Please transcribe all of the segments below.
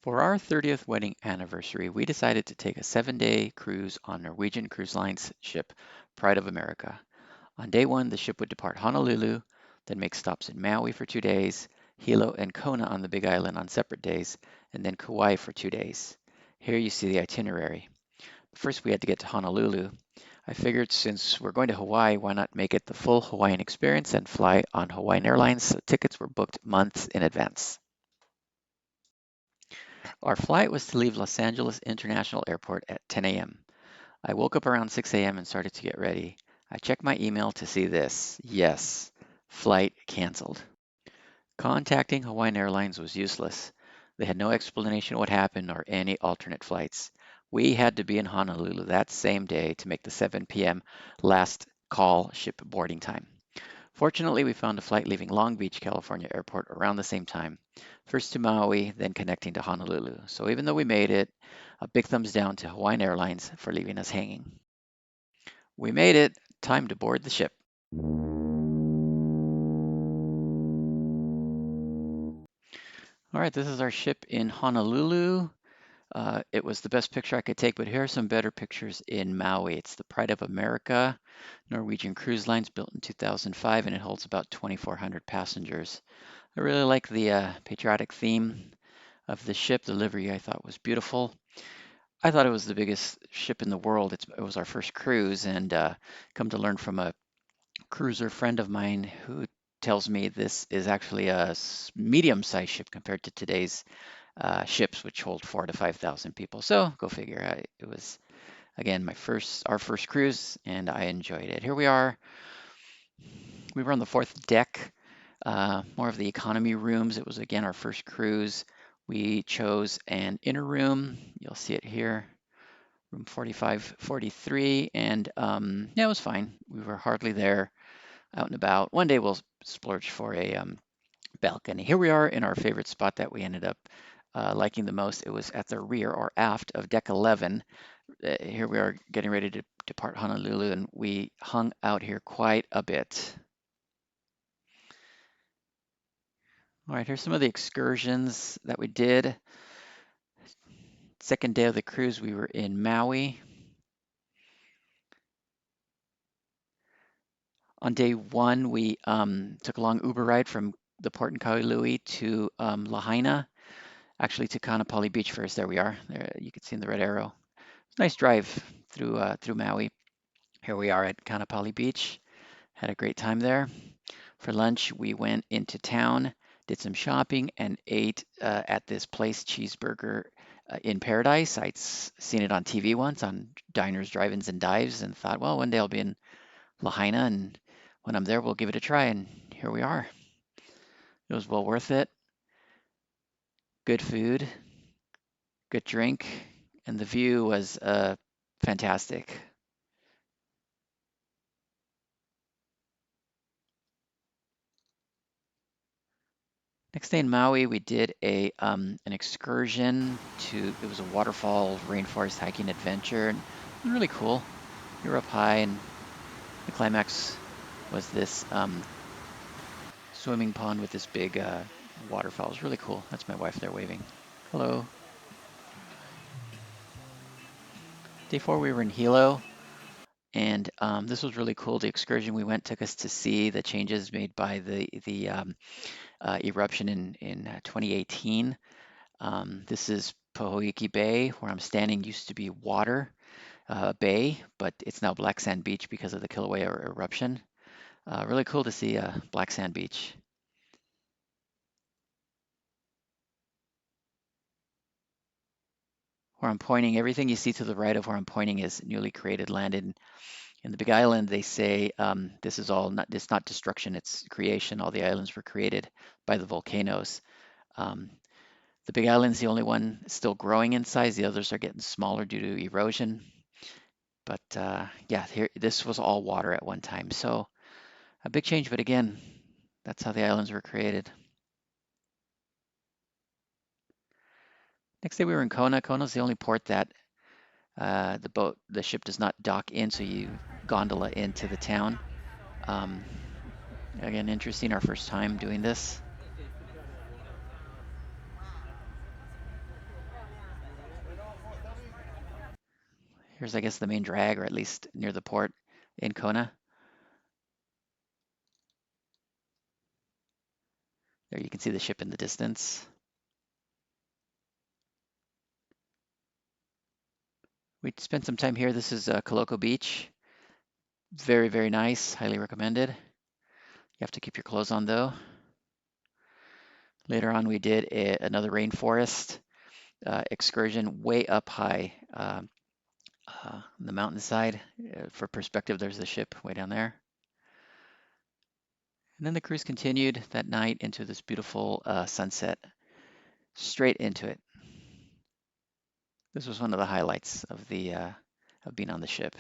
For our 30th wedding anniversary, we decided to take a 7-day cruise on Norwegian Cruise Line's ship, Pride of America. On day one, the ship would depart Honolulu, then make stops in Maui for 2 days, Hilo and Kona on the Big Island on separate days, and then Kauai for 2 days. Here you see the itinerary. First, we had to get to Honolulu. I figured since we're going to Hawaii, why not make it the full Hawaiian experience and fly on Hawaiian Airlines, so tickets were booked months in advance. Our flight was to leave Los Angeles International Airport at 10 a.m. I woke up around 6 a.m. and started to get ready. I checked my email to see this. Yes, flight canceled. Contacting Hawaiian Airlines was useless. They had no explanation of what happened or any alternate flights. We had to be in Honolulu that same day to make the 7 p.m. last call ship boarding time. Fortunately, we found a flight leaving Long Beach, California airport around the same time, first to Maui, then connecting to Honolulu. So even though we made it, a big thumbs down to Hawaiian Airlines for leaving us hanging. We made it. Time to board the ship. All right, this is our ship in Honolulu. It was the best picture I could take, but here are some better pictures in Maui. It's the Pride of America, Norwegian Cruise Lines, built in 2005, and it holds about 2,400 passengers. I really like the patriotic theme of the ship. The livery I thought was beautiful. I thought it was the biggest ship in the world. It was our first cruise, and come to learn from a cruiser friend of mine who tells me this is actually a medium-sized ship compared to today's ships, which hold 4,000 to 5,000 people. So go figure. It was again our first cruise, and I enjoyed it. Here we are. We were on the fourth deck, more of the economy rooms. It was again our first cruise. We chose an inner room. You'll see it here, room 4543, and yeah, it was fine. We were hardly there, out and about. One day we'll splurge for a balcony. Here we are in our favorite spot that we ended up liking the most. It was at the rear or aft of deck 11. Here we are getting ready to depart Honolulu, and we hung out here quite a bit. All right, here's some of the excursions that we did. Second day of the cruise, we were in Maui. On day one, we took a long Uber ride from the port in Kailui to Lahaina, actually to Kaanapali Beach first. There we are. There, you can see in the red arrow. Nice drive through Maui. Here we are at Kaanapali Beach. Had a great time there. For lunch, we went into town, did some shopping, and ate at this place, Cheeseburger in Paradise. I'd seen it on TV once on diners, drive-ins, and dives, and thought, well, one day I'll be in Lahaina, and when I'm there, we'll give it a try. And here we are. It was well worth it. Good food, good drink, and the view was fantastic. Next day in Maui, we did an excursion to, it was a waterfall rainforest hiking adventure, and it was really cool. We were up high, and the climax was this swimming pond with this big waterfall. It was really cool. That's my wife there waving. Hello. Day four, we were in Hilo, and this was really cool. The excursion we went took us to see the changes made by the eruption in 2018. This is Pohoiki Bay, where I'm standing. Used to be water bay, but it's now black sand beach because of the Kilauea eruption. Really cool to see black sand beach. Where I'm pointing, everything you see to the right of where I'm pointing is newly created land. In the Big Island, they say this is all not, it's not destruction, it's creation. All the islands were created by the volcanoes. The Big Island's the only one still growing in size. The others are getting smaller due to erosion. But yeah, here this was all water at one time. So a big change, but again, that's how the islands were created. Next day we were in Kona. Kona's the only port that the ship does not dock in, so you gondola into the town. Um, Again, interesting, our first time doing this. Here's, I guess, the main drag, or at least near the port in Kona. There you can see the ship in the distance. We spent some time here. This is Kaloko Beach. Very, very nice. Highly recommended. You have to keep your clothes on though. Later on, we did another rainforest excursion way up high on the mountainside. For perspective, there's the ship way down there. And then the cruise continued that night into this beautiful sunset, straight into it. This was one of the highlights of of being on the ship.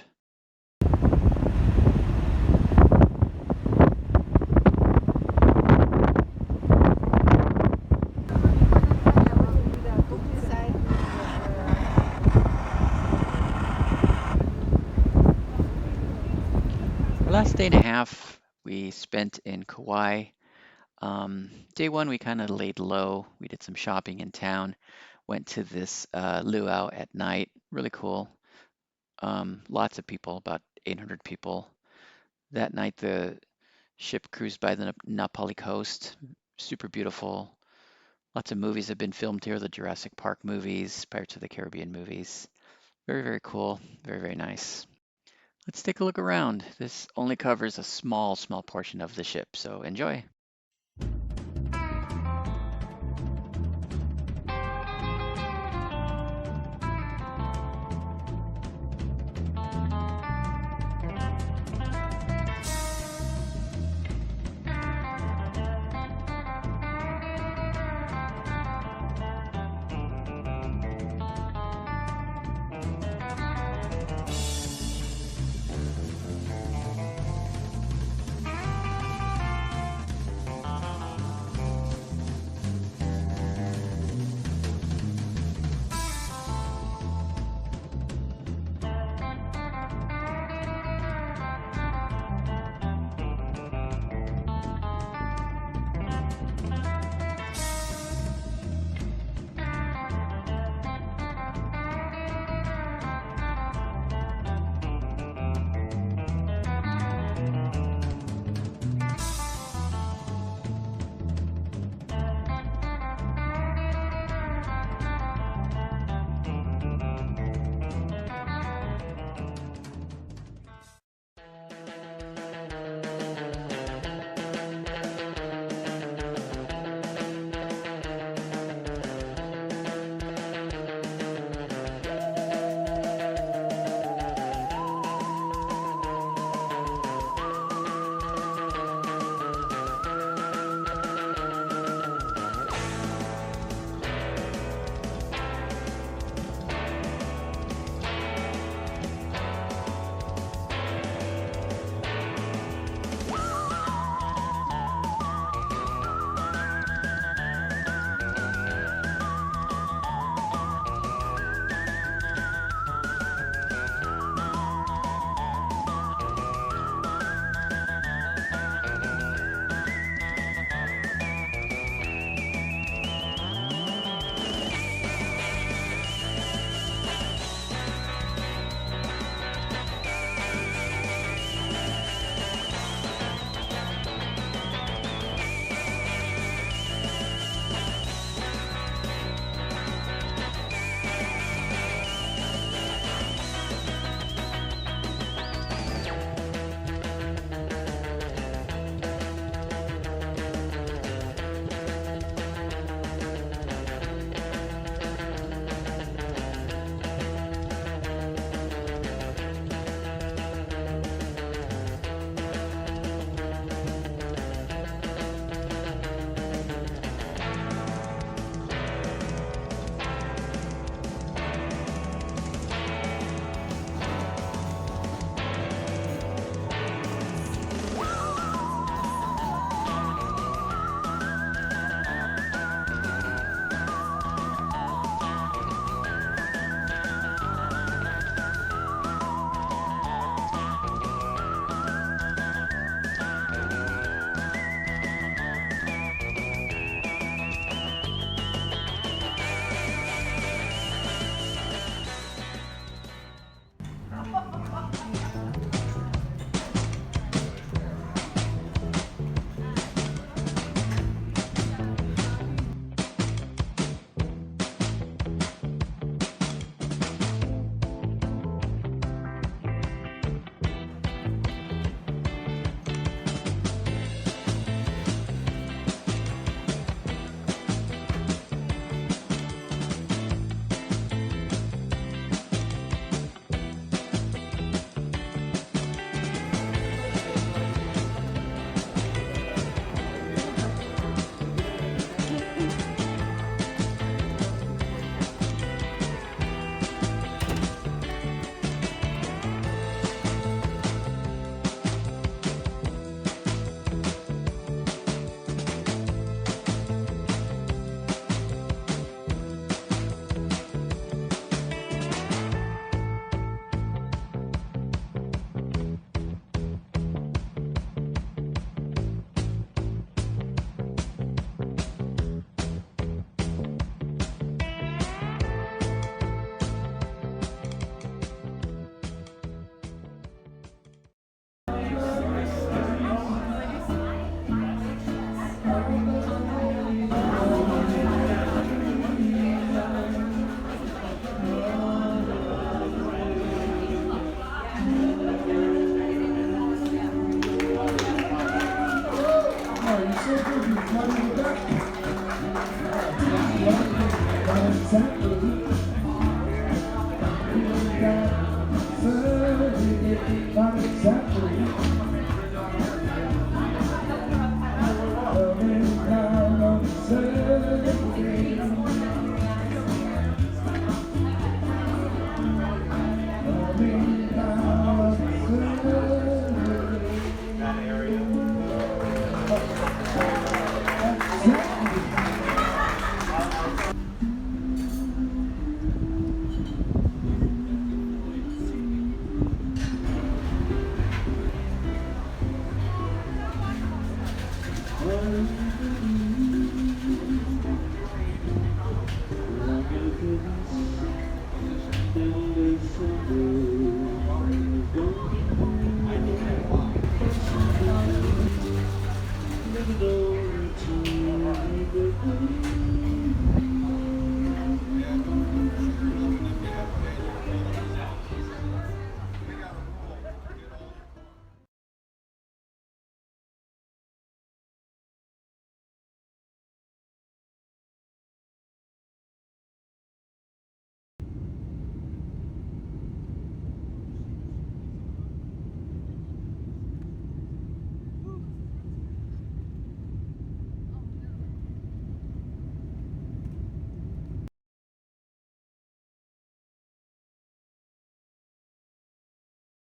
Our last day and a half we spent in Kauai. Day one, we kind of laid low. We did some shopping in town, went to this luau at night. Really cool. Lots of people, about 800 people. That night, the ship cruised by the Napali coast. Super beautiful. Lots of movies have been filmed here, the Jurassic Park movies, Pirates of the Caribbean movies. Very, very cool. Very, very nice. Let's take a look around. This only covers a small portion of the ship, so enjoy.